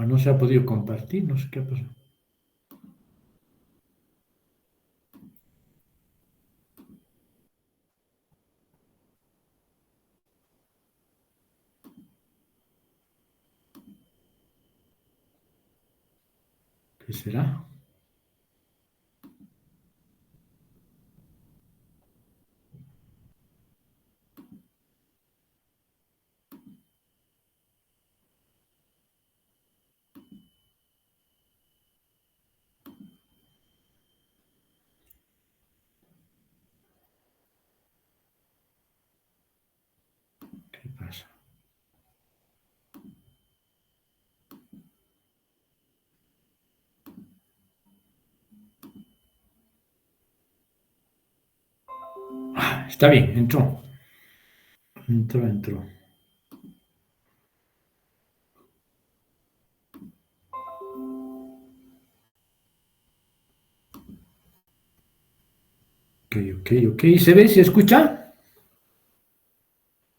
no se ha podido compartir, no sé qué ha pasado. ¿Qué será? ¿Qué pasa? Está bien, entró. Entró. Ok. ¿Se ve? ¿Se escucha?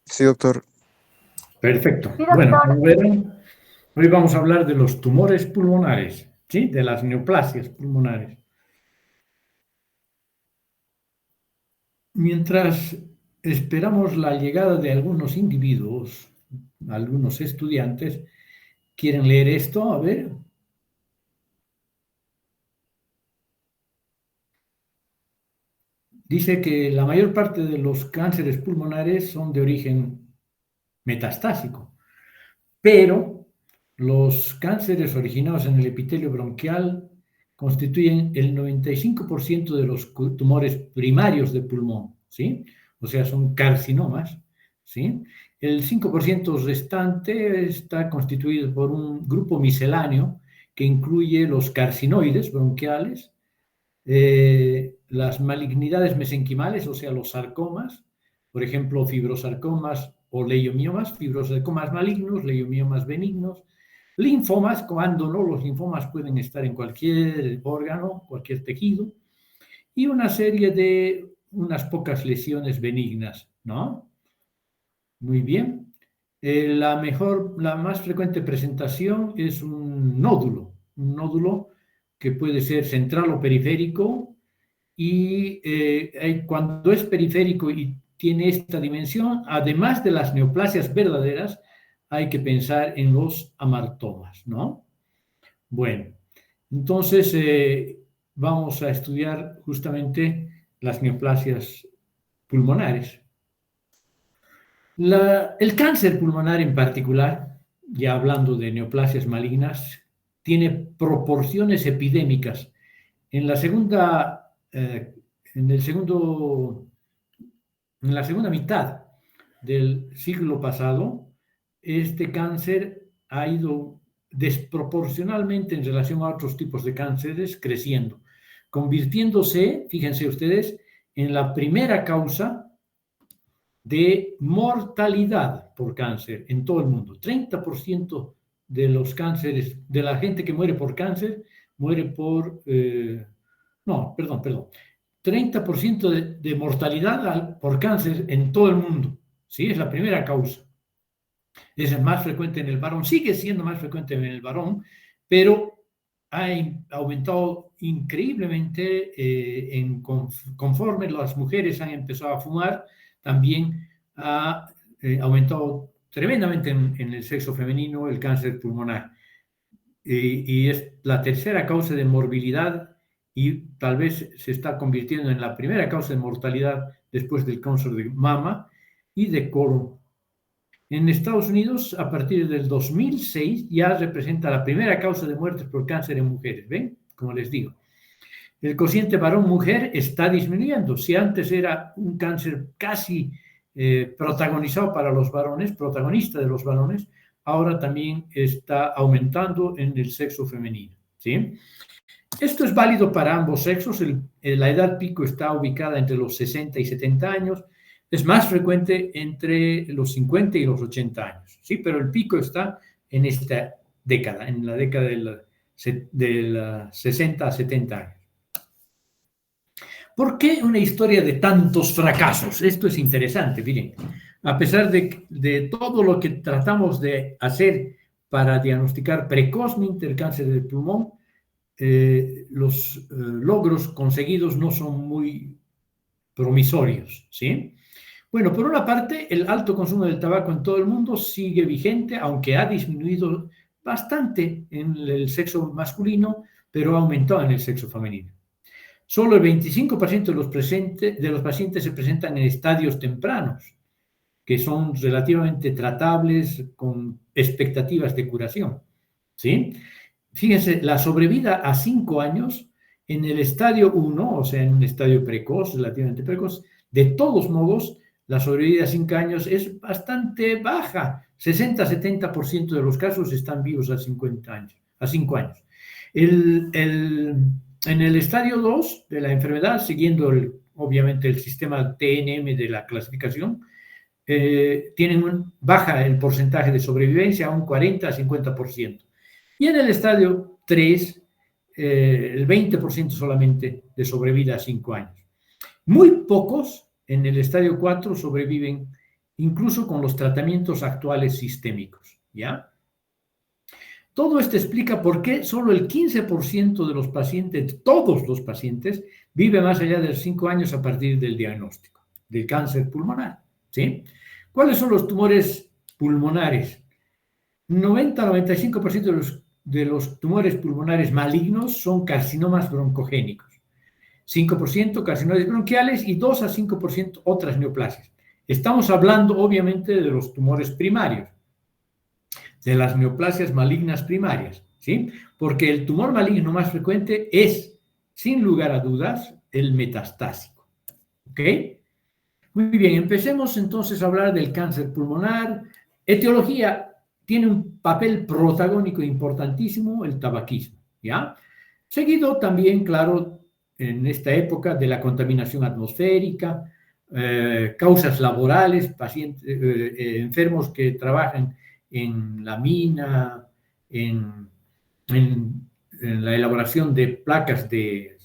Sí, doctor. Perfecto. Sí, doctor. Bueno, como verán, hoy vamos a hablar de los tumores pulmonares, ¿sí? De las neoplasias pulmonares. Mientras esperamos la llegada de algunos individuos, algunos estudiantes, ¿quieren leer esto? A ver. Dice que la mayor parte de los cánceres pulmonares son de origen metastásico, pero los cánceres originados en el epitelio bronquial constituyen el 95% de los tumores primarios de pulmón, ¿sí? O sea, son carcinomas, ¿sí? El 5% restante está constituido por un grupo misceláneo que incluye los carcinoides bronquiales, las malignidades mesenquimales, o sea, los sarcomas, por ejemplo, fibrosarcomas o leiomiomas, fibrosarcomas malignos, leiomiomas benignos, linfomas, cuando no, los linfomas pueden estar en cualquier órgano, cualquier tejido, y una serie de unas pocas lesiones benignas, ¿no? Muy bien. La más frecuente presentación es un nódulo que puede ser central o periférico, y cuando es periférico y tiene esta dimensión, además de las neoplasias verdaderas, hay que pensar en los amartomas, ¿no? Bueno, entonces vamos a estudiar justamente las neoplasias pulmonares. El cáncer pulmonar en particular, ya hablando de neoplasias malignas, tiene proporciones epidémicas. En la segunda, en el segundo, en la segunda mitad del siglo pasado, este cáncer ha ido desproporcionalmente en relación a otros tipos de cánceres creciendo, convirtiéndose, fíjense ustedes, en la primera causa de mortalidad por cáncer en todo el mundo. 30% de los cánceres, de la gente que muere por cáncer, muere por... no, perdón. 30% de mortalidad por cáncer en todo el mundo. ¿Sí? Es la primera causa. Es el más frecuente en el varón, sigue siendo más frecuente en el varón, pero ha aumentado increíblemente conforme las mujeres han empezado a fumar, también ha aumentado tremendamente en el sexo femenino el cáncer pulmonar. Y es la tercera causa de morbilidad y tal vez se está convirtiendo en la primera causa de mortalidad después del cáncer de mama y de colon. En Estados Unidos, a partir del 2006, ya representa la primera causa de muerte por cáncer en mujeres. ¿Ven? Como les digo. El cociente varón-mujer está disminuyendo. Si antes era un cáncer casi protagonizado para los varones, protagonista de los varones, ahora también está aumentando en el sexo femenino. ¿Sí? Esto es válido para ambos sexos. La edad pico está ubicada entre los 60 y 70 años. Es más frecuente entre los 50 y los 80 años, ¿sí? Pero el pico está en esta década, en la década del 60 a 70 años. ¿Por qué una historia de tantos fracasos? Esto es interesante, miren. A pesar de todo lo que tratamos de hacer para diagnosticar precozmente el cáncer del pulmón, los logros conseguidos no son muy promisorios, ¿sí? Bueno, por una parte, el alto consumo del tabaco en todo el mundo sigue vigente, aunque ha disminuido bastante en el sexo masculino, pero ha aumentado en el sexo femenino. Solo el 25% de los pacientes se presentan en estadios tempranos, que son relativamente tratables con expectativas de curación, ¿sí? Fíjense, la sobrevida a 5 años en el estadio 1, o sea, en un estadio precoz, relativamente precoz, de todos modos, la sobrevida a 5 años es bastante baja. 60-70% de los casos están vivos a 50 años, a 5 años. En el estadio 2 de la enfermedad, siguiendo obviamente el sistema TNM de la clasificación, baja el porcentaje de sobrevivencia a un 40-50%. Y en el estadio 3, el 20% solamente de sobrevida a 5 años. Muy pocos en el estadio 4 sobreviven incluso con los tratamientos actuales sistémicos, ¿ya? Todo esto explica por qué solo el 15% de los pacientes, todos los pacientes, vive más allá de 5 años a partir del diagnóstico del cáncer pulmonar, ¿sí? ¿Cuáles son los tumores pulmonares? 90-95% de los tumores pulmonares malignos son carcinomas broncogénicos. 5% carcinoides bronquiales y 2-5% otras neoplasias. Estamos hablando, obviamente, de los tumores primarios, de las neoplasias malignas primarias, ¿sí? Porque el tumor maligno más frecuente es, sin lugar a dudas, el metastásico, ¿ok? Muy bien, empecemos entonces a hablar del cáncer pulmonar. Etiología, tiene un papel protagónico importantísimo el tabaquismo, ¿ya? Seguido también, claro, en esta época de la contaminación atmosférica, causas laborales, pacientes, enfermos que trabajan en la mina, en la elaboración de placas de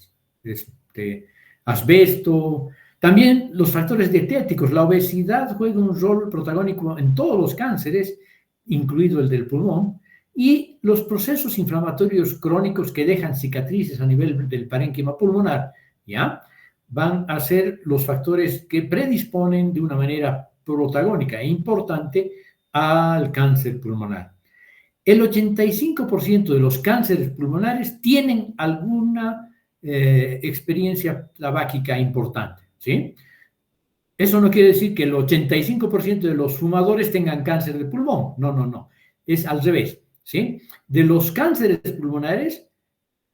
asbesto. También los factores dietéticos. La obesidad juega un rol protagónico en todos los cánceres, incluido el del pulmón, y los procesos inflamatorios crónicos que dejan cicatrices a nivel del parénquima pulmonar, ¿ya? Van a ser los factores que predisponen de una manera protagónica e importante al cáncer pulmonar. El 85% de los cánceres pulmonares tienen alguna experiencia tabáquica importante, ¿sí? Eso no quiere decir que el 85% de los fumadores tengan cáncer de pulmón. No, no, no. Es al revés, ¿sí? De los cánceres pulmonares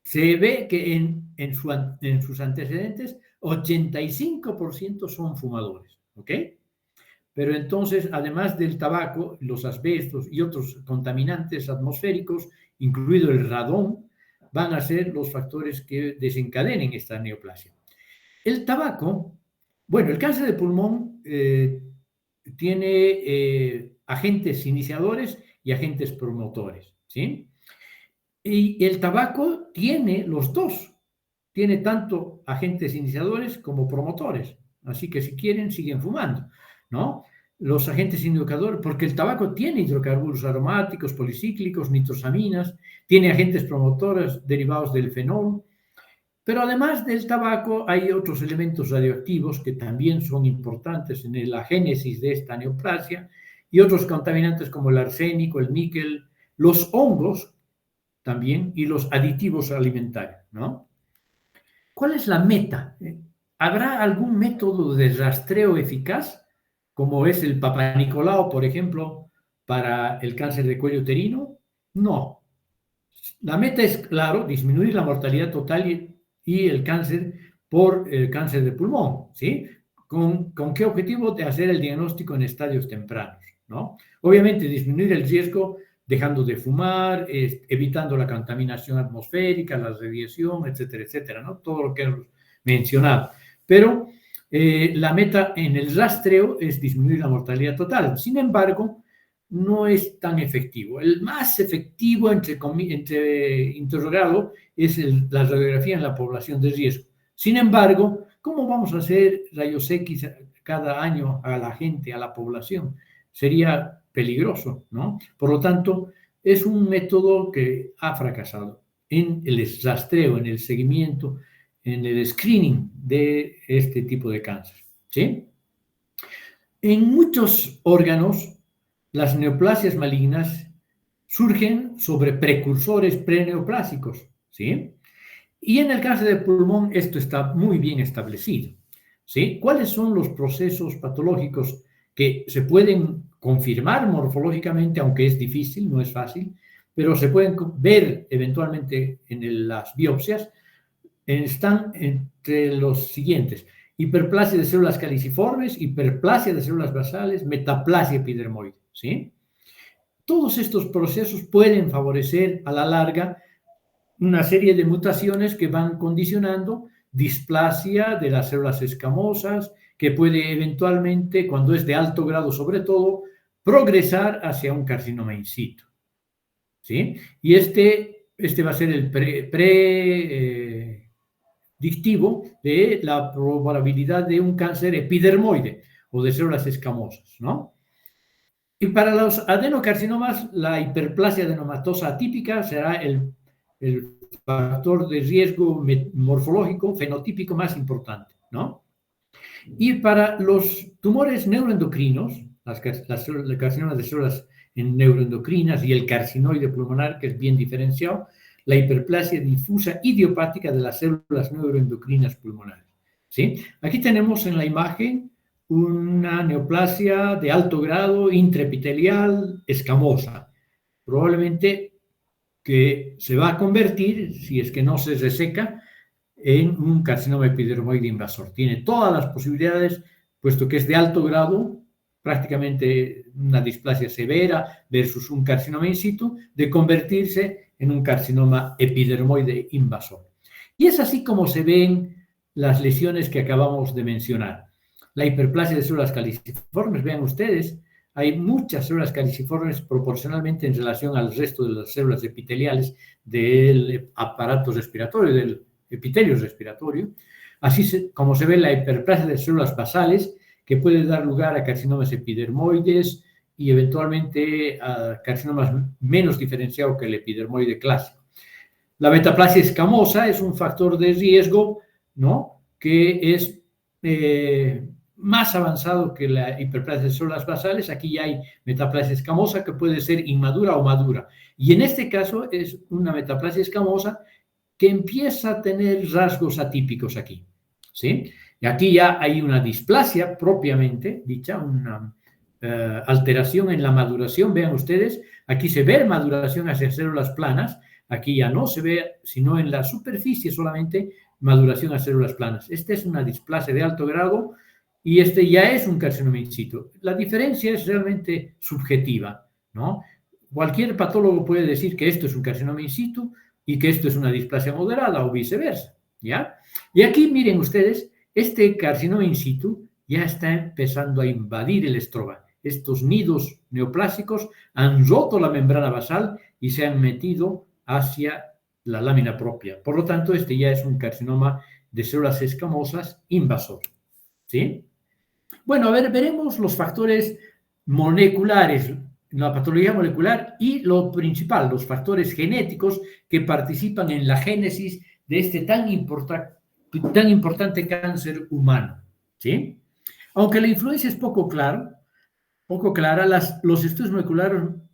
se ve que en sus antecedentes 85% son fumadores, ¿ok? Pero entonces, además del tabaco, los asbestos y otros contaminantes atmosféricos, incluido el radón, van a ser los factores que desencadenen esta neoplasia. El tabaco, bueno, el cáncer de pulmón tiene agentes iniciadores y agentes promotores, ¿sí? Y el tabaco tiene los dos, tiene tanto agentes iniciadores como promotores, así que si quieren siguen fumando, ¿no? Los agentes indicadores, porque el tabaco tiene hidrocarburos aromáticos, policíclicos, nitrosaminas, tiene agentes promotores derivados del fenol, pero además del tabaco hay otros elementos radioactivos que también son importantes en la génesis de esta neoplasia y otros contaminantes como el arsénico, el níquel, los hongos también y los aditivos alimentarios, ¿no? ¿Cuál es la meta? ¿Habrá algún método de rastreo eficaz, como es el Papa Nicolau, por ejemplo, para el cáncer de cuello uterino? No. La meta es, claro, disminuir la mortalidad total y el cáncer por el cáncer de pulmón, ¿sí? ¿Con qué objetivo? De hacer el diagnóstico en estadios tempranos, ¿no? Obviamente disminuir el riesgo dejando de fumar, evitando la contaminación atmosférica, la radiación, etcétera, etcétera, ¿no? Todo lo que hemos mencionado. Pero la meta en el rastreo es disminuir la mortalidad total. Sin embargo, no es tan efectivo. El más efectivo, entre interrogado, es la radiografía en la población de riesgo. Sin embargo, ¿cómo vamos a hacer rayos X cada año a la gente, a la población? Sería peligroso, ¿no? Por lo tanto, es un método que ha fracasado en el rastreo, en el seguimiento, en el screening de este tipo de cáncer, ¿sí? En muchos órganos, las neoplasias malignas surgen sobre precursores preneoplásicos, ¿sí? Y en el cáncer de pulmón esto está muy bien establecido, ¿sí? ¿Cuáles son los procesos patológicos que se pueden confirmar morfológicamente, aunque es difícil, no es fácil, pero se pueden ver eventualmente en las biopsias? Están entre los siguientes: hiperplasia de células caliciformes, hiperplasia de células basales, metaplasia epidermoide, ¿sí? Todos estos procesos pueden favorecer a la larga una serie de mutaciones que van condicionando displasia de las células escamosas, que puede eventualmente, cuando es de alto grado sobre todo, progresar hacia un carcinoma in situ, ¿sí? Y este va a ser el predictivo de la probabilidad de un cáncer epidermoide o de células escamosas, ¿no? Y para los adenocarcinomas, la hiperplasia adenomatosa atípica será el factor de riesgo morfológico, fenotípico más importante, ¿no? Y para los tumores neuroendocrinos, las carcinomas de células neuroendocrinas y el carcinoide pulmonar, que es bien diferenciado, la hiperplasia difusa idiopática de las células neuroendocrinas pulmonares, ¿sí? Aquí tenemos en la imagen una neoplasia de alto grado, intraepitelial, escamosa, probablemente que se va a convertir, si es que no se reseca, en un carcinoma epidermoide invasor. Tiene todas las posibilidades, puesto que es de alto grado, prácticamente una displasia severa versus un carcinoma in situ, de convertirse en un carcinoma epidermoide invasor. Y es así como se ven las lesiones que acabamos de mencionar. La hiperplasia de células caliciformes, vean ustedes, hay muchas células caliciformes proporcionalmente en relación al resto de las células epiteliales del aparato respiratorio, del epitelio respiratorio, así como se ve la hiperplasia de células basales, que puede dar lugar a carcinomas epidermoides y eventualmente a carcinomas menos diferenciados que el epidermoide clásico. La metaplasia escamosa es un factor de riesgo, ¿no?, que es más avanzado que la hiperplasia de células basales. Aquí ya hay metaplasia escamosa que puede ser inmadura o madura. Y en este caso es una metaplasia escamosa que empieza a tener rasgos atípicos aquí, ¿sí? Y aquí ya hay una displasia propiamente dicha, una alteración en la maduración. Vean ustedes, aquí se ve maduración hacia células planas, aquí ya no se ve, sino en la superficie solamente, maduración a células planas. Esta es una displasia de alto grado y este ya es un carcinoma in situ. La diferencia es realmente subjetiva, ¿no? Cualquier patólogo puede decir que esto es un carcinoma in situ y que esto es una displasia moderada o viceversa, ¿ya? Y aquí miren ustedes, este carcinoma in situ ya está empezando a invadir el estroma. Estos nidos neoplásicos han roto la membrana basal y se han metido hacia la lámina propia. Por lo tanto, este ya es un carcinoma de células escamosas invasor, ¿sí? Bueno, a ver, veremos los factores moleculares, la patología molecular y lo principal, los factores genéticos que participan en la génesis de este tan importante cáncer humano, ¿sí? Aunque la influencia es poco clara, los estudios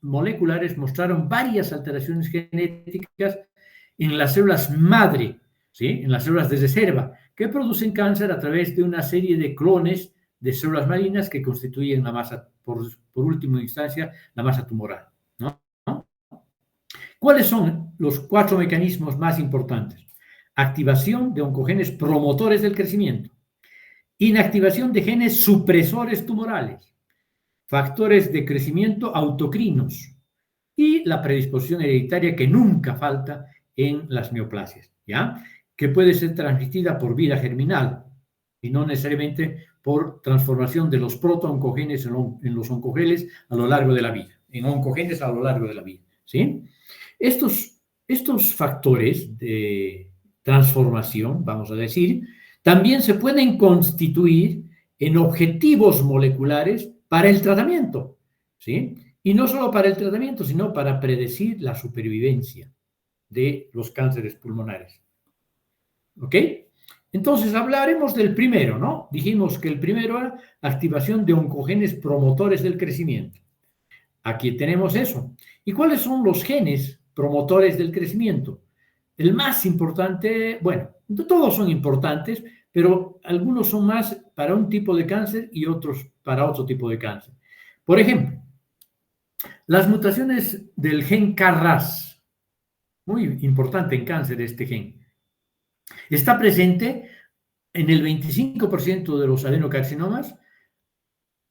moleculares mostraron varias alteraciones genéticas en las células madre, ¿sí?, en las células de reserva, que producen cáncer a través de una serie de clones de células malignas que constituyen la masa, por última instancia, la masa tumoral, ¿no? ¿Cuáles son los 4 mecanismos más importantes? Activación de oncogenes promotores del crecimiento, inactivación de genes supresores tumorales, factores de crecimiento autocrinos y la predisposición hereditaria que nunca falta en las neoplasias, ¿ya?, que puede ser transmitida por vía germinal y no necesariamente por transformación de los protooncogenes en los oncogenes a lo largo de la vida, en oncogenes a lo largo de la vida, ¿sí? Estos factores de transformación, vamos a decir, también se pueden constituir en objetivos moleculares para el tratamiento, ¿sí? Y no solo para el tratamiento, sino para predecir la supervivencia de los cánceres pulmonares. ¿Ok? Entonces hablaremos del primero, ¿no? Dijimos que el primero era activación de oncogenes promotores del crecimiento. Aquí tenemos eso. ¿Y cuáles son los genes promotores del crecimiento? El más importante, bueno, todos son importantes, pero algunos son más para un tipo de cáncer y otros para otro tipo de cáncer. Por ejemplo, las mutaciones del gen KRAS, muy importante en cáncer este gen, está presente en el 25% de los adenocarcinomas,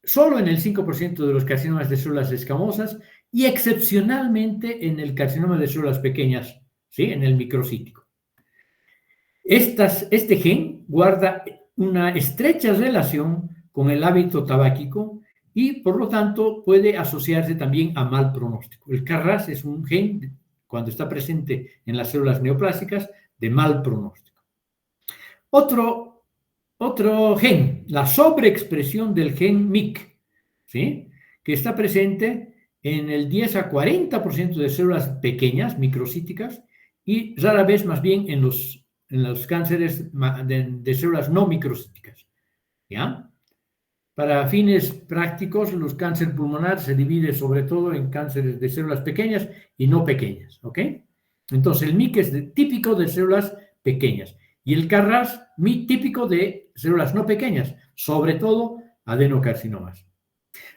solo en el 5% de los carcinomas de células escamosas y excepcionalmente en el carcinoma de células pequeñas, ¿sí? En el microcítico. Este gen guarda una estrecha relación con el hábito tabáquico y, por lo tanto, puede asociarse también a mal pronóstico. El KRAS es un gen, cuando está presente en las células neoplásicas, de mal pronóstico. Otro gen, la sobreexpresión del gen MYC, ¿sí? Que está presente en el 10 a 40% de células pequeñas, microcíticas, y rara vez más bien en los cánceres de células no microcíticas. ¿Ya? Para fines prácticos, los cánceres pulmonares se dividen sobre todo en cánceres de células pequeñas y no pequeñas. ¿Ok? Entonces, el MYC es típico de células pequeñas y el KRAS típico de células no pequeñas, sobre todo adenocarcinomas.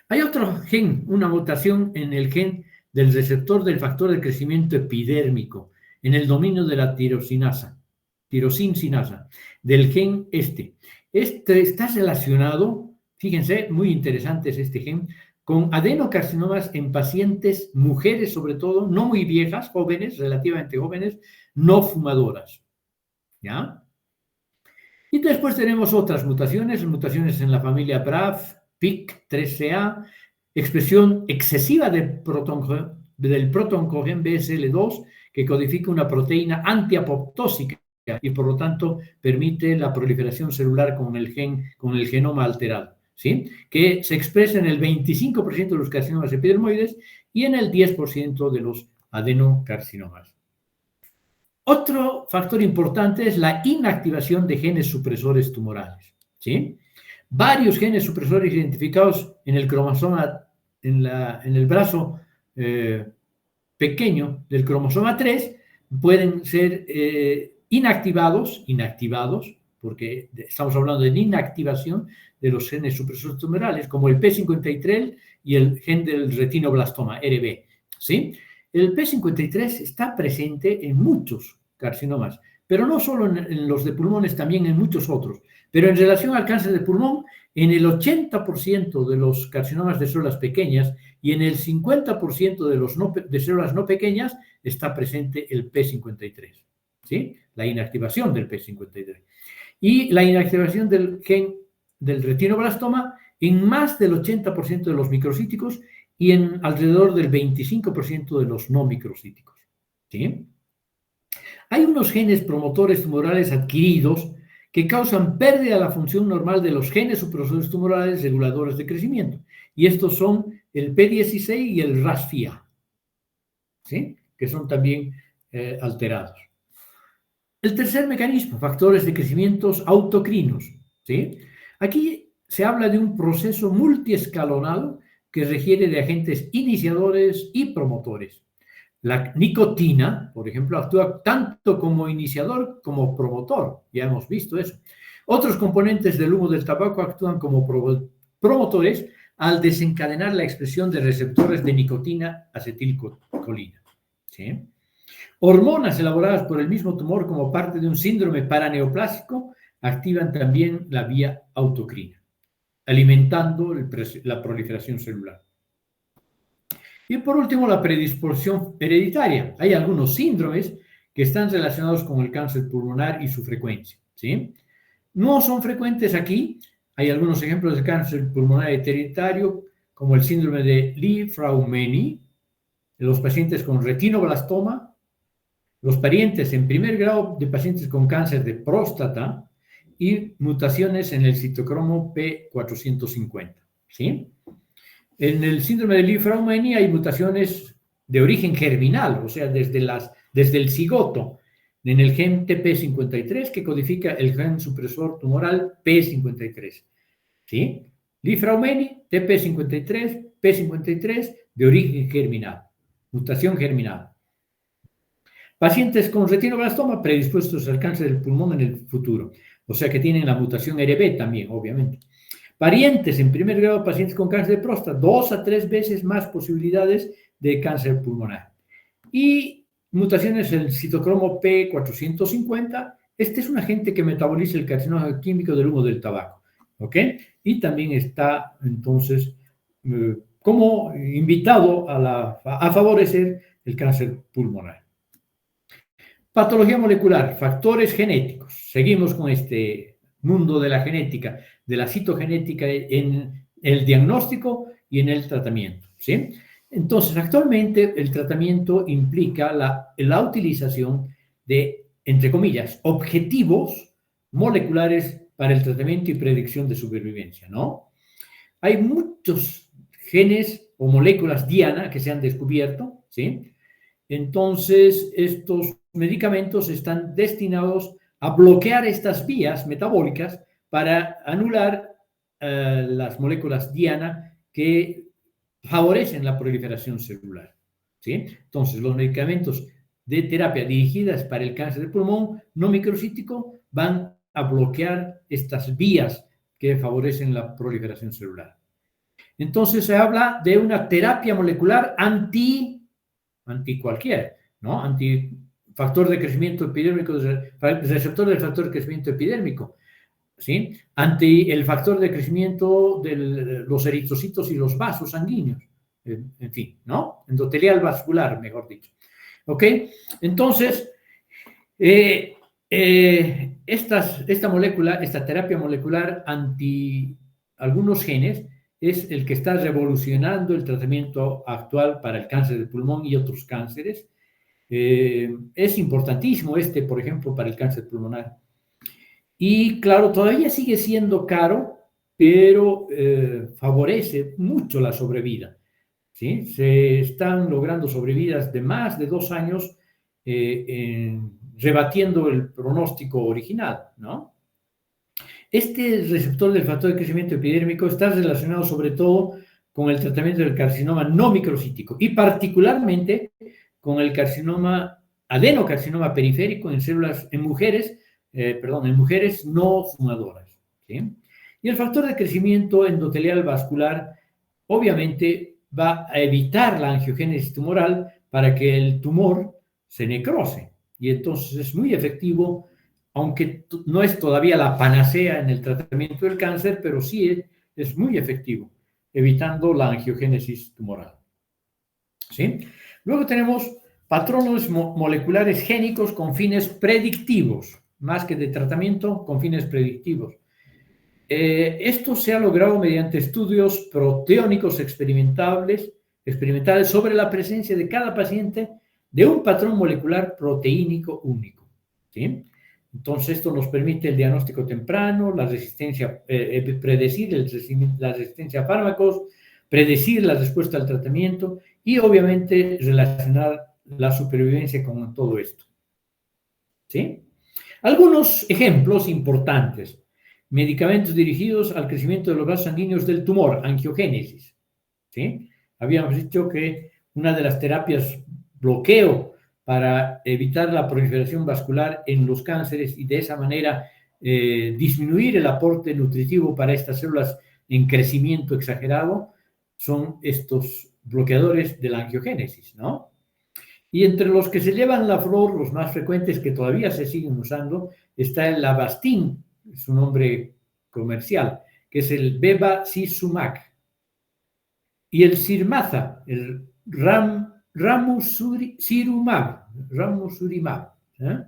Hay otro gen, una mutación en el gen del receptor del factor de crecimiento epidérmico, en el dominio de la tirosinasa, del gen este. Este está relacionado, fíjense, muy interesante es este gen, con adenocarcinomas en pacientes, mujeres sobre todo, no muy viejas, jóvenes, relativamente jóvenes, no fumadoras. ¿Ya? Y después tenemos otras mutaciones en la familia BRAF, PIK3CA, expresión excesiva del protooncogen BSL2, que codifica una proteína antiapoptósica y por lo tanto permite la proliferación celular con el genoma alterado, ¿sí? Que se expresa en el 25% de los carcinomas epidermoides y en el 10% de los adenocarcinomas. Otro factor importante es la inactivación de genes supresores tumorales, ¿sí? Varios genes supresores identificados en el cromosoma, en el brazo pequeño del cromosoma 3 pueden ser inactivados, porque estamos hablando de inactivación de los genes supresores tumorales, como el P53 y el gen del retinoblastoma, RB, ¿sí? El P53 está presente en muchos carcinomas, pero no solo en los de pulmones, también en muchos otros. Pero en relación al cáncer de pulmón, en el 80% de los carcinomas de células pequeñas y en el 50% de células no pequeñas está presente el P53, ¿sí? La inactivación del P53. Y la inactivación del gen del retinoblastoma en más del 80% de los microcíticos y en alrededor del 25% de los no microcíticos, ¿sí? Hay unos genes promotores tumorales adquiridos que causan pérdida de la función normal de los genes supresores tumorales reguladores de crecimiento. Y estos son el P16 y el RAS-FIA, ¿sí? Que son también alterados. El tercer mecanismo, factores de crecimiento autocrinos, ¿sí? Aquí se habla de un proceso multiescalonado que requiere de agentes iniciadores y promotores. La nicotina, por ejemplo, actúa tanto como iniciador como promotor, ya hemos visto eso. Otros componentes del humo del tabaco actúan como promotores al desencadenar la expresión de receptores de nicotina acetilcolina, ¿sí? Hormonas elaboradas por el mismo tumor como parte de un síndrome paraneoplásico activan también la vía autocrina, alimentando la proliferación celular. Y por último, la predisposición hereditaria. Hay algunos síndromes que están relacionados con el cáncer pulmonar y su frecuencia, ¿sí? No son frecuentes aquí. Hay algunos ejemplos de cáncer pulmonar hereditario, como el síndrome de Li-Fraumeni, los pacientes con retinoblastoma, los parientes en primer grado de pacientes con cáncer de próstata y mutaciones en el citocromo P450, ¿sí? En el síndrome de Li-Fraumeni hay mutaciones de origen germinal, o sea, desde el cigoto, en el gen TP53 que codifica el gen supresor tumoral P53. ¿Sí? Li-Fraumeni, TP53, P53 de origen germinal, mutación germinal. Pacientes con retinoblastoma predispuestos al cáncer del pulmón en el futuro, o sea que tienen la mutación RB también, obviamente. Parientes en primer grado, pacientes con cáncer de próstata, 2 a 3 veces más posibilidades de cáncer pulmonar. Y mutaciones en el citocromo P450, este es un agente que metaboliza el carcinoma químico del humo del tabaco, ¿ok? Y también está, entonces, como invitado a favorecer el cáncer pulmonar. Patología molecular, factores genéticos. Seguimos con este mundo de la genética, de la citogenética en el diagnóstico y en el tratamiento, ¿sí? Entonces, actualmente el tratamiento implica la utilización de, entre comillas, objetivos moleculares para el tratamiento y predicción de supervivencia, ¿no? Hay muchos genes o moléculas diana que se han descubierto, ¿sí? Entonces, estos medicamentos están destinados a bloquear estas vías metabólicas para anular las moléculas diana que favorecen la proliferación celular, ¿sí? Entonces, los medicamentos de terapia dirigidas para el cáncer de pulmón no microcítico van a bloquear estas vías que favorecen la proliferación celular. Entonces, se habla de una terapia molecular anti cualquier, ¿no? Antifactor de crecimiento epidérmico, receptor del factor de crecimiento epidérmico, ¿sí? Anti el factor de crecimiento de los eritrocitos y los vasos sanguíneos, en fin, ¿no? Endotelial vascular, mejor dicho. ¿Ok? Entonces, esta molécula, esta terapia molecular anti algunos genes, es el que está revolucionando el tratamiento actual para el cáncer de pulmón y otros cánceres. Es importantísimo por ejemplo, para el cáncer pulmonar. Y claro, todavía sigue siendo caro, pero favorece mucho la sobrevida, ¿sí? Se están logrando sobrevidas de más de 2 años rebatiendo el pronóstico original, ¿no? Este receptor del factor de crecimiento epidérmico está relacionado sobre todo con el tratamiento del carcinoma no microcítico y particularmente con el adenocarcinoma periférico en mujeres no fumadoras, ¿sí? Y el factor de crecimiento endotelial vascular obviamente va a evitar la angiogénesis tumoral para que el tumor se necrose y entonces es muy efectivo, aunque no es todavía la panacea en el tratamiento del cáncer, pero sí es muy efectivo, evitando la angiogénesis tumoral, ¿sí? Luego tenemos patrones moleculares génicos con fines predictivos, más que de tratamiento, con fines predictivos. Esto se ha logrado mediante estudios proteónicos experimentales sobre la presencia de cada paciente de un patrón molecular proteínico único, ¿sí? Entonces, esto nos permite el diagnóstico temprano, predecir la resistencia a fármacos, predecir la respuesta al tratamiento y, obviamente, relacionar la supervivencia con todo esto, ¿sí? Algunos ejemplos importantes. Medicamentos dirigidos al crecimiento de los vasos sanguíneos del tumor, angiogénesis, ¿sí? Habíamos dicho que una de las terapias bloqueo para evitar la proliferación vascular en los cánceres y de esa manera disminuir el aporte nutritivo para estas células en crecimiento exagerado son estos bloqueadores de la angiogénesis, ¿no? Y entre los que se llevan la flor, los más frecuentes que todavía se siguen usando, está el Avastin, su nombre comercial, que es el bevacizumab, y el Sirmaza, el ramucirumab, ¿eh?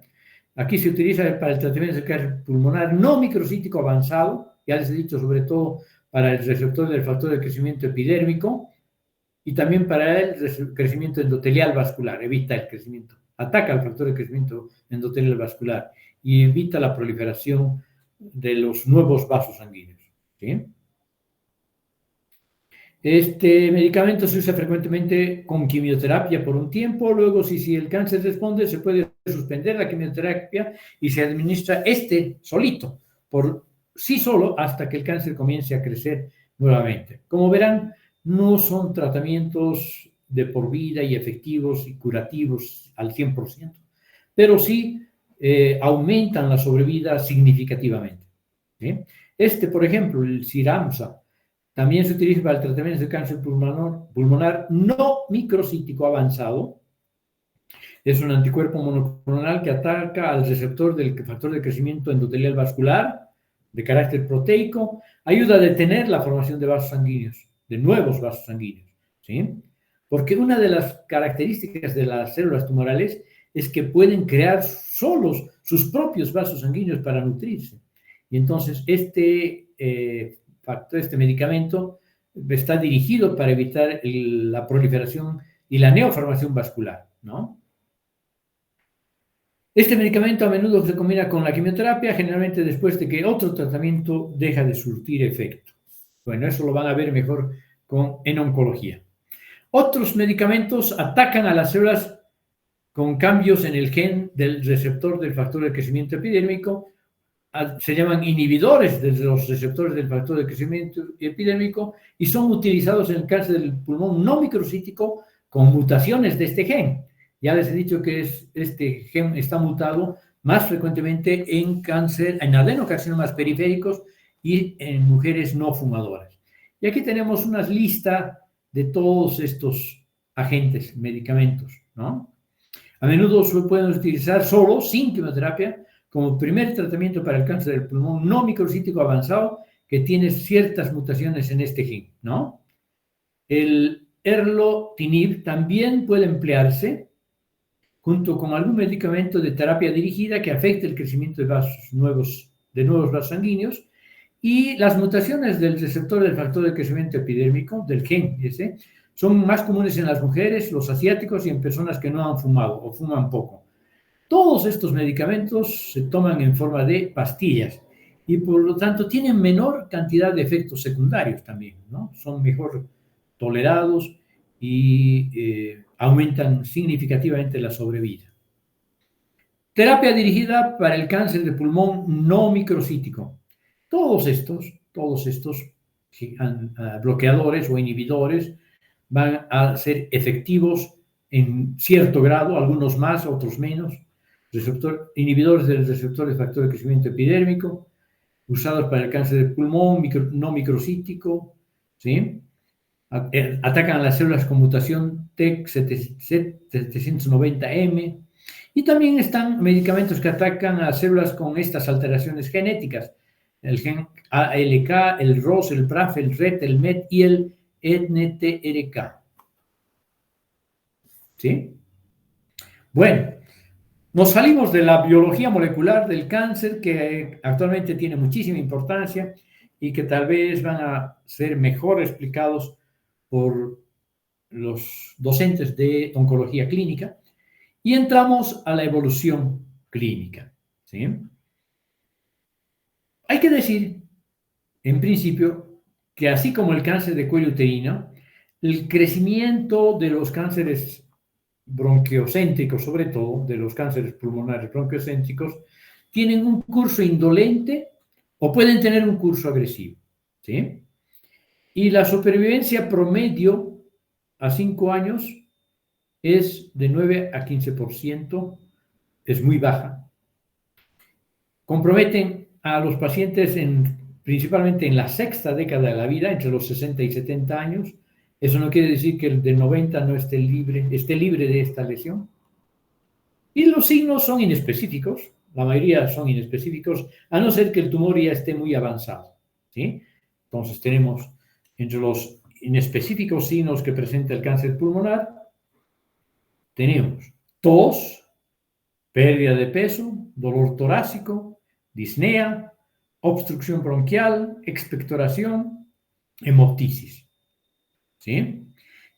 Aquí se utiliza para el tratamiento del cáncer pulmonar no microcítico avanzado, ya les he dicho, sobre todo para el receptor del factor de crecimiento epidérmico y también para el crecimiento endotelial vascular, ataca el factor de crecimiento endotelial vascular y evita la proliferación de los nuevos vasos sanguíneos, ¿sí? Este medicamento se usa frecuentemente con quimioterapia por un tiempo, luego si el cáncer responde se puede suspender la quimioterapia y se administra solito, por sí solo, hasta que el cáncer comience a crecer nuevamente. Como verán, no son tratamientos de por vida y efectivos y curativos al 100%, pero sí aumentan la sobrevida significativamente. ¿Sí? Por ejemplo, el Cyramza, también se utiliza para el tratamiento del cáncer pulmonar no microcítico avanzado. Es un anticuerpo monoclonal que ataca al receptor del factor de crecimiento endotelial vascular de carácter proteico, ayuda a detener la formación de vasos sanguíneos, de nuevos vasos sanguíneos, ¿sí? Porque una de las características de las células tumorales es que pueden crear solos sus propios vasos sanguíneos para nutrirse. Y entonces este medicamento está dirigido para evitar la proliferación y la neoformación vascular, ¿no? Este medicamento a menudo se combina con la quimioterapia, generalmente después de que otro tratamiento deja de surtir efecto. Bueno, eso lo van a ver mejor en oncología. Otros medicamentos atacan a las células con cambios en el gen del receptor del factor de crecimiento epidérmico. Se llaman inhibidores de los receptores del factor de crecimiento epidérmico y son utilizados en el cáncer del pulmón no microcítico con mutaciones de este gen. Ya les he dicho que este gen está mutado más frecuentemente en adenocarcinomas periféricos y en mujeres no fumadoras. Y aquí tenemos una lista de todos estos agentes, medicamentos, ¿no? A menudo se pueden utilizar solo, sin quimioterapia, como primer tratamiento para el cáncer del pulmón no microcítico avanzado que tiene ciertas mutaciones en este gen, ¿no? El erlotinib también puede emplearse junto con algún medicamento de terapia dirigida que afecte el crecimiento de nuevos vasos sanguíneos, y las mutaciones del receptor del factor de crecimiento epidérmico, del gen ese, son más comunes en las mujeres, los asiáticos y en personas que no han fumado o fuman poco. Todos estos medicamentos se toman en forma de pastillas y por lo tanto tienen menor cantidad de efectos secundarios también, ¿no? Son mejor tolerados y aumentan significativamente la sobrevida. Terapia dirigida para el cáncer de pulmón no microcítico. Todos estos bloqueadores o inhibidores van a ser efectivos en cierto grado, algunos más, otros menos. Inhibidores del receptor de factor de crecimiento epidérmico, usados para el cáncer de pulmón no microcítico, ¿sí? Atacan a las células con mutación TEC790M, y también están medicamentos que atacan a células con estas alteraciones genéticas, el gen ALK, el ROS, el BRAF, el RET, el MET y el NTRK. ¿Sí? Bueno, nos salimos de la biología molecular del cáncer, que actualmente tiene muchísima importancia y que tal vez van a ser mejor explicados por los docentes de oncología clínica, y entramos a la evolución clínica, ¿sí? Hay que decir, en principio, que así como el cáncer de cuello uterino, el crecimiento de los cánceres bronquiocéntricos, sobre todo de los cánceres pulmonares bronquiocéntricos, tienen un curso indolente o pueden tener un curso agresivo, ¿sí? Y la supervivencia promedio a 5 años es de 9 a 15%, es muy baja. Comprometen a los pacientes principalmente en la sexta década de la vida, entre los 60 y 70 años. Eso no quiere decir que el de 90 no esté libre de esta lesión. Y los signos son inespecíficos, la mayoría son inespecíficos, a no ser que el tumor ya esté muy avanzado, ¿sí? Entonces tenemos entre los inespecíficos signos que presenta el cáncer pulmonar, tenemos tos, pérdida de peso, dolor torácico, disnea, obstrucción bronquial, expectoración, hemoptisis, ¿sí?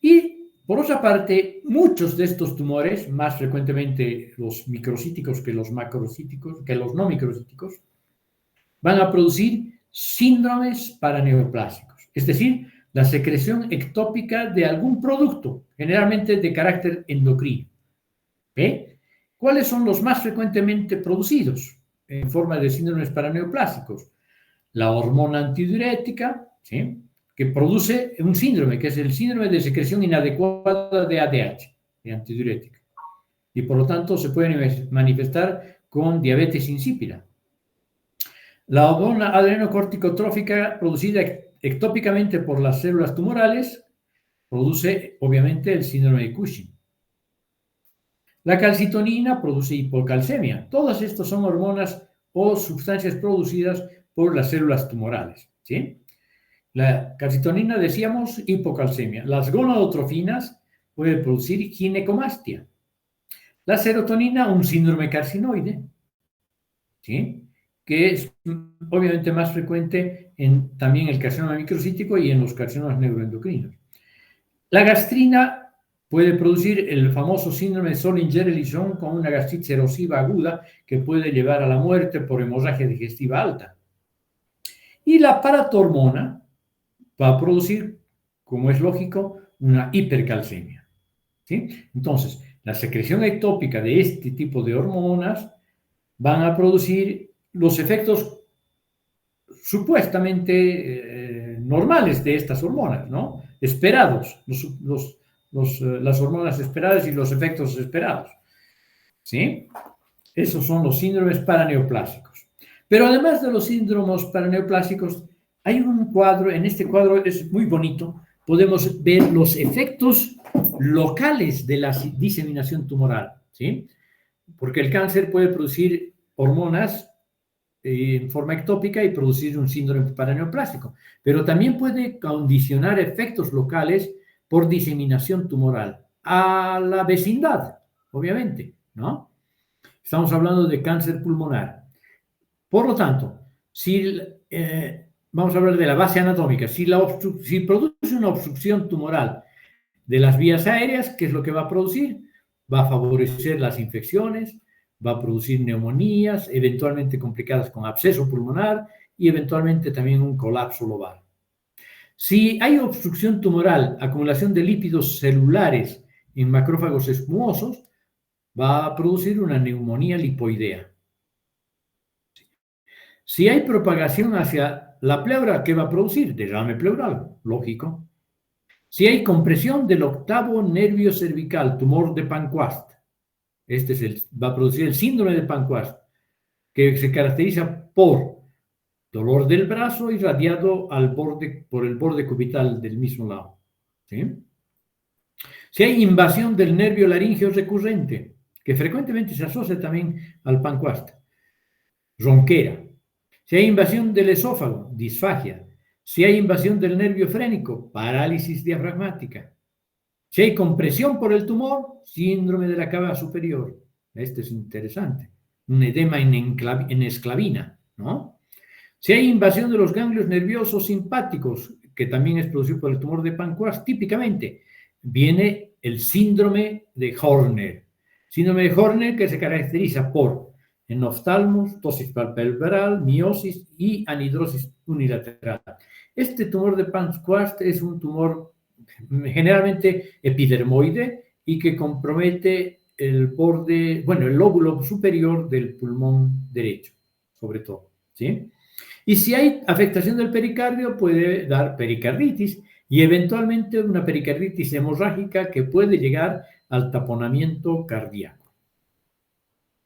Y por otra parte, muchos de estos tumores, más frecuentemente los microcíticos que los macrocíticos, que los no microcíticos, van a producir síndromes paraneoplásicos, es decir, la secreción ectópica de algún producto, generalmente de carácter endocrino. ¿Ve? ¿Cuáles son los más frecuentemente producidos en forma de síndromes paraneoplásicos? La hormona antidiurética, ¿sí?, que produce un síndrome, que es el síndrome de secreción inadecuada de ADH, de antidiurética. Y por lo tanto se puede manifestar con diabetes insípida. La hormona adrenocorticotrófica producida ectópicamente por las células tumorales produce obviamente el síndrome de Cushing. La calcitonina produce hipocalcemia. Todas estas son hormonas o sustancias producidas por las células tumorales, ¿sí? La calcitonina, decíamos, hipocalcemia. Las gonadotrofinas pueden producir ginecomastia. La serotonina, un síndrome carcinoide, ¿sí?, que es obviamente más frecuente en también el carcinoma microcítico y en los carcinomas neuroendocrinos. La gastrina puede producir el famoso síndrome de Solinger-Ellison con una gastritis erosiva aguda que puede llevar a la muerte por hemorragia digestiva alta. Y la paratormona va a producir, como es lógico, una hipercalcemia, ¿sí? Entonces, la secreción ectópica de este tipo de hormonas van a producir los efectos supuestamente normales de estas hormonas, ¿no? Esperados, las hormonas esperadas y los efectos esperados, ¿sí? Esos son los síndromes paraneoplásicos. Pero además de los síndromes paraneoplásicos, hay un cuadro, en este cuadro es muy bonito, podemos ver los efectos locales de la diseminación tumoral, ¿sí? Porque el cáncer puede producir hormonas en forma ectópica y producir un síndrome paraneoplásico, pero también puede condicionar efectos locales por diseminación tumoral a la vecindad, obviamente, ¿no? Estamos hablando de cáncer pulmonar. Por lo tanto, si vamos a hablar de la base anatómica, si produce una obstrucción tumoral de las vías aéreas, ¿qué es lo que va a producir? Va a favorecer las infecciones, va a producir neumonías, eventualmente complicadas con absceso pulmonar y eventualmente también un colapso lobar. Si hay obstrucción tumoral, acumulación de lípidos celulares en macrófagos espumosos, va a producir una neumonía lipoidea. Si hay propagación hacia la pleura, ¿qué va a producir? Derrame pleural, lógico. Si hay compresión del octavo nervio cervical, tumor de Panquast, va a producir el síndrome de Panquast, que se caracteriza por dolor del brazo irradiado por el borde cubital del mismo lado, ¿sí? Si hay invasión del nervio laríngeo recurrente, que frecuentemente se asocia también al Panquast, ronquera. Si hay invasión del esófago, disfagia. Si hay invasión del nervio frénico, parálisis diafragmática. Si hay compresión por el tumor, síndrome de la cava superior. Este es interesante. Un edema en esclavina, ¿no? Si hay invasión de los ganglios nerviosos simpáticos, que también es producido por el tumor de Panquast, típicamente viene el síndrome de Horner. Síndrome de Horner que se caracteriza por enoftalmos, tosis palpebral, miosis y anhidrosis unilateral. Este tumor de Panquast es un tumor generalmente epidermoide y que compromete el borde, bueno, el lóbulo superior del pulmón derecho, sobre todo, ¿sí? Y si hay afectación del pericardio, puede dar pericarditis y eventualmente una pericarditis hemorrágica que puede llegar al taponamiento cardíaco,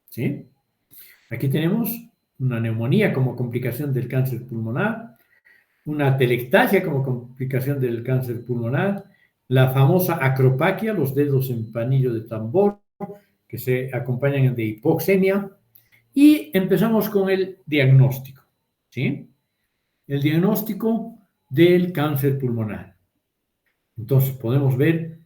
¿sí? Aquí tenemos una neumonía como complicación del cáncer pulmonar, una telectasia como complicación del cáncer pulmonar, la famosa acropaquia, los dedos en panillo de tambor, que se acompañan de hipoxemia, y empezamos con el diagnóstico, ¿sí? El diagnóstico del cáncer pulmonar. Entonces podemos ver,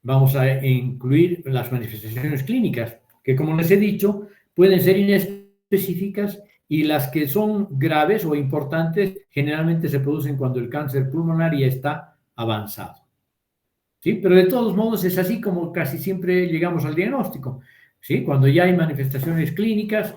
vamos a incluir las manifestaciones clínicas, que como les he dicho, pueden ser inespecíficas y las que son graves o importantes generalmente se producen cuando el cáncer pulmonar ya está avanzado, ¿sí? Pero de todos modos es así como casi siempre llegamos al diagnóstico, ¿sí? Cuando ya hay manifestaciones clínicas,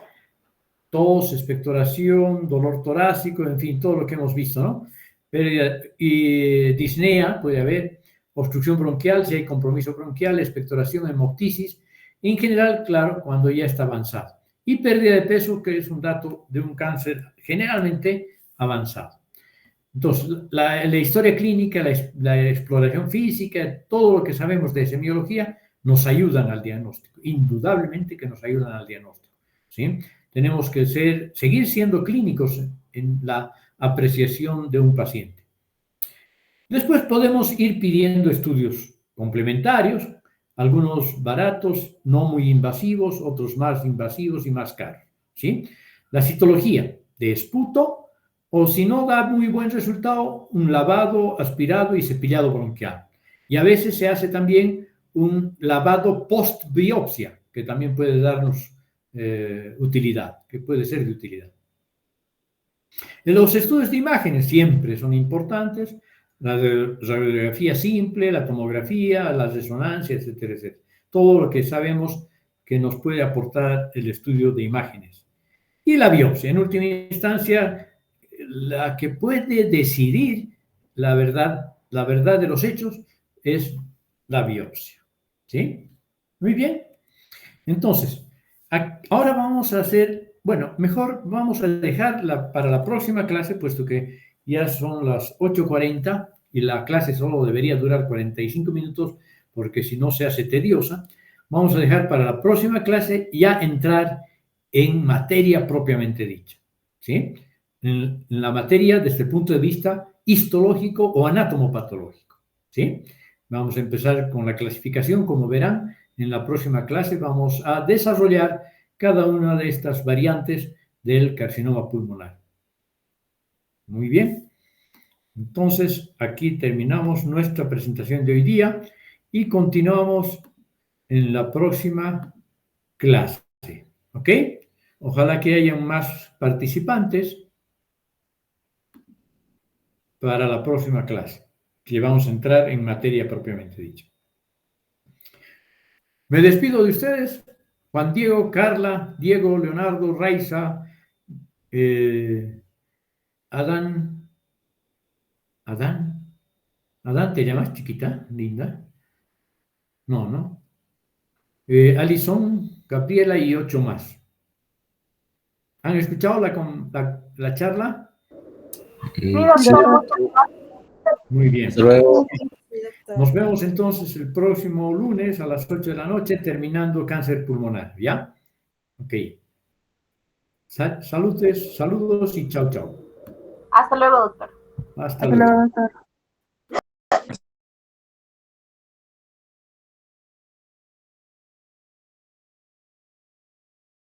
tos, expectoración, dolor torácico, en fin, todo lo que hemos visto, ¿no? pérdida y disnea, puede haber obstrucción bronquial, si hay compromiso bronquial, expectoración, hemoptisis, en general, claro, cuando ya está avanzado. Y pérdida de peso, que es un dato de un cáncer generalmente avanzado. Entonces, la historia clínica, la exploración física, todo lo que sabemos de semiología nos ayudan al diagnóstico, indudablemente que nos ayudan al diagnóstico, ¿sí? Tenemos que seguir siendo clínicos en la apreciación de un paciente. Después podemos ir pidiendo estudios complementarios, algunos baratos, no muy invasivos, otros más invasivos y más caros, ¿sí? La citología de esputo, o si no da muy buen resultado, un lavado, aspirado y cepillado bronquial. Y a veces se hace también un lavado post-biopsia, que también puede darnos utilidad, que puede ser de utilidad. Los estudios de imágenes siempre son importantes, la radiografía simple, la tomografía, la resonancia, etcétera, etcétera. Todo lo que sabemos que nos puede aportar el estudio de imágenes. Y la biopsia, en última instancia, la que puede decidir la verdad de los hechos es la biopsia. ¿Sí? Muy bien. Entonces, ahora vamos a hacer, bueno, mejor vamos a dejarla para la próxima clase, puesto que ya son las 8:40 y la clase solo debería durar 45 minutos, porque si no se hace tediosa. Vamos a dejar para la próxima clase ya entrar en materia propiamente dicha, ¿sí? En la materia desde el punto de vista histológico o anatomopatológico, ¿sí? Vamos a empezar con la clasificación, como verán. En la próxima clase vamos a desarrollar cada una de estas variantes del carcinoma pulmonar. Muy bien. Entonces, aquí terminamos nuestra presentación de hoy día y continuamos en la próxima clase. ¿Ok? Ojalá que hayan más participantes para la próxima clase, que vamos a entrar en materia propiamente dicha. Me despido de ustedes. Juan Diego, Carla, Diego, Leonardo, Raiza, Adán, Adán, ¿te llamas chiquita, linda? No, ¿no? Alison, Gabriela y 8 más. ¿Han escuchado la charla? Sí, Muy bien. hasta luego. Nos vemos entonces el próximo lunes a las 8 de la noche terminando cáncer pulmonar, ¿ya? Ok. Saludos y chao, chao. Hasta luego, doctor. Hasta luego.